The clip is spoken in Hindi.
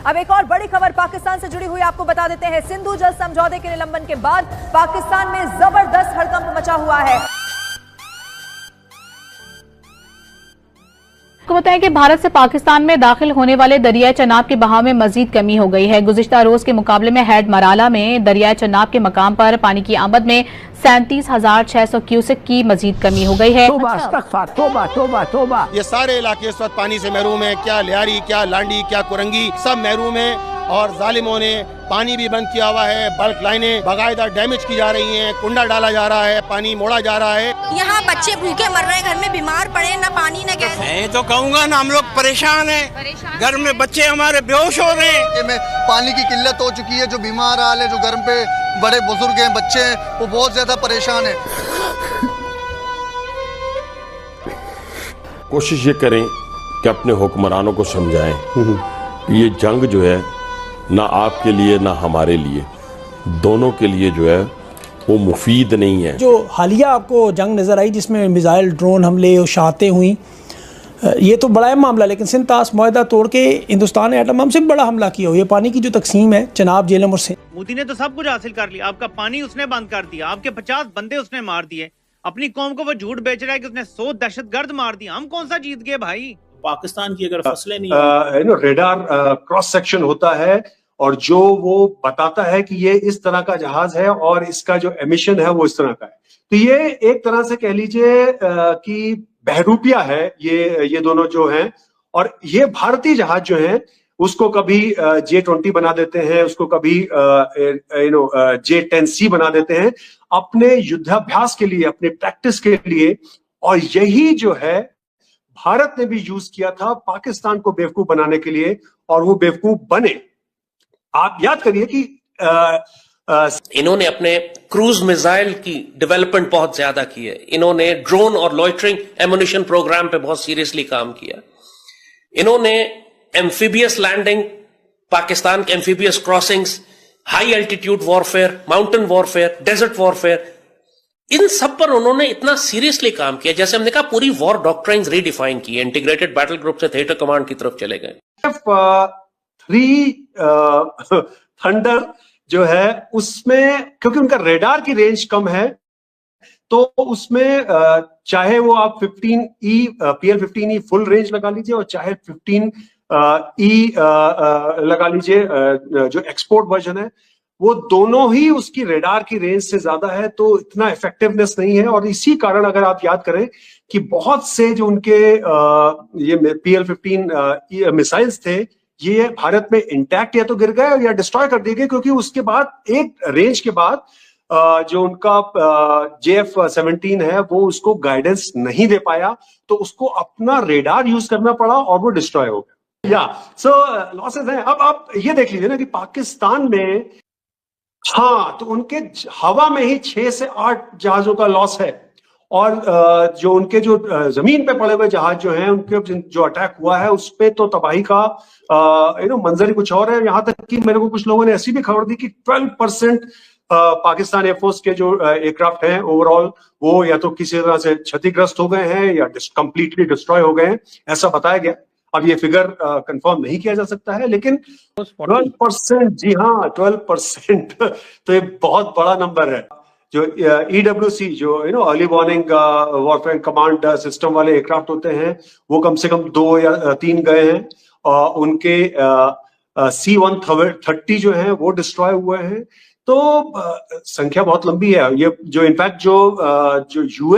अब एक और बड़ी खबर पाकिस्तान से जुड़ी हुई आपको बता देते हैं। सिंधु जल समझौते के निलंबन के बाद पाकिस्तान में जबरदस्त हड़कंप मचा हुआ है। आपको बताएं कि भारत से पाकिस्तान में दाखिल होने वाले दरियाई चनाब के बहाव में मजीद कमी हो गई है। गुज़िश्ता रोज के मुकाबले में हैड मराला में दरियाई चनाब के मकाम पर पानी की आमद में 37,600 क्यूसेक की मजीद कमी हो गई है। तोबा। ये सारे इलाके इस वक्त पानी से महरूम है। क्या लियारी, क्या लांडी, क्या कुरंगी, सब महरूम है और जालिमों ने पानी भी बंद किया हुआ है। बल्क लाइनें बाकायदा डैमेज की जा रही हैं, कुंडा डाला जा रहा है, पानी मोड़ा जा रहा है। यहाँ बच्चे भूखे मर रहे हैं, घर में बीमार पड़े, न पानी न गैस। मैं तो कहूँगा ना, हम लोग परेशान हैं, घर में बच्चे हमारे बेहोश हो रहे हैं। में पानी की किल्लत हो चुकी है, जो बीमार हाल है, जो घर पे बड़े बुजुर्ग हैं, बच्चे हैं, वो बहुत ज्यादा परेशान है। कोशिश ये करें कि अपने हुक्मरानों को समझाएं कि ये जंग जो है ना आपके लिए ना हमारे लिए, दोनों के लिए जो है वो मुफीद नहीं है। जो हालिया आपको जंग नज़र आई जिसमें मिसाइल ड्रोन हमले और शातें हुई, ये तो बड़ा है मामला, लेकिन सिंध तास मुआहदा तोड़ के हिंदुस्तान ने एटम बम से बड़ा हमला किया हो। ये पानी की जो तकसीम है चनाब, जेलम और सिंध, मोदी ने तो सब कुछ हासिल कर लिया। आपका पानी उसने बंद कर दिया, आपके 50 बंदे उसने मार दिए, अपनी कौम को वो झूठ बेच रहा है कि उसने 100 दहशतगर्द मार दिया। हम कौन सा जीत गए भाई? पाकिस्तान की अगर फसलें नहीं रेडार क्रॉस सेक्शन होता है और जो वो बताता है कि ये इस तरह का जहाज है और इसका जो एमिशन है वो इस तरह का है, तो ये एक तरह से कह लीजिए कि बहरूपिया है ये दोनों जो हैं। और ये भारतीय जहाज जो है उसको कभी J-20 बना देते हैं, उसको कभी J-10C बना देते हैं अपने युद्धाभ्यास के लिए, अपने प्रैक्टिस के लिए। और यही जो है भारत ने भी यूज किया था पाकिस्तान को बेवकूफ बनाने के लिए, और वो बेवकूफ बने। आप याद करिए कि इन्होंने अपने क्रूज मिसाइल की डेवलपमेंट बहुत ज्यादा की है। इन्होंने ड्रोन और लॉइटरिंग एमुनिशन प्रोग्राम पे बहुत सीरियसली काम किया। इन्होंने एम्फीबियस लैंडिंग, पाकिस्तान के amphibious crossings, high altitude warfare, mountain warfare, desert warfare, इन सब पर उन्होंने इतना सीरियसली काम किया। जैसे हमने कहा, पूरी वॉर डॉक्ट्राइन्स रीडिफाइन की, इंटीग्रेटेड बैटल ग्रुप से थिएटर कमांड की तरफ चले गए। 3 थंडर जो है उसमें, क्योंकि उनका रेडार की रेंज कम है, तो उसमें चाहे वो आप 15E PL-15E फुल रेंज लगा लीजिए और चाहे 15E लगा लीजिए जो एक्सपोर्ट वर्जन है, वो दोनों ही उसकी रेडार की रेंज से ज्यादा है, तो इतना इफेक्टिवनेस नहीं है। और इसी कारण अगर आप याद करें कि बहुत से जो उनके ये PL-15 मिसाइल्स थे, ये भारत में इंटैक्ट या तो गिर गए या डिस्ट्रॉय कर दिए गए, क्योंकि उसके बाद एक रेंज के बाद जो उनका JF-17 है वो उसको गाइडेंस नहीं दे पाया, तो उसको अपना रेडार यूज करना पड़ा और वो डिस्ट्रॉय हो गया। सो लॉसेस हैं। अब आप ये देख लीजिए ना कि पाकिस्तान में, हाँ, तो उनके हवा में ही 6 से 8 जहाजों का लॉस है, और जो उनके जो जमीन पे पड़े हुए जहाज जो हैं, उनके जो अटैक हुआ है उस पे तो तबाही का मंजर ही कुछ और है। यहाँ तक कि मेरे को कुछ लोगों ने ऐसी भी खबर दी कि 12% पाकिस्तान एयरफोर्स के जो एयरक्राफ्ट हैं ओवरऑल, वो या तो किसी तरह से क्षतिग्रस्त हो गए हैं या कंप्लीटली डिस्ट्रॉय हो गए हैं, ऐसा बताया गया। अब ये फिगर कंफर्म नहीं किया जा सकता है, लेकिन 12%, जी हाँ 12%, तो ये बहुत बड़ा नंबर है। जो EWC जो early warning warfare command system वाले एयरक्राफ्ट होते हैं, वो कम से कम 2 या 3 गए हैं, और उनके C-130 जो हैं वो डिस्ट्रॉय हुए हैं। तो संख्या बहुत लंबी है। ये जो इनफैक्ट जो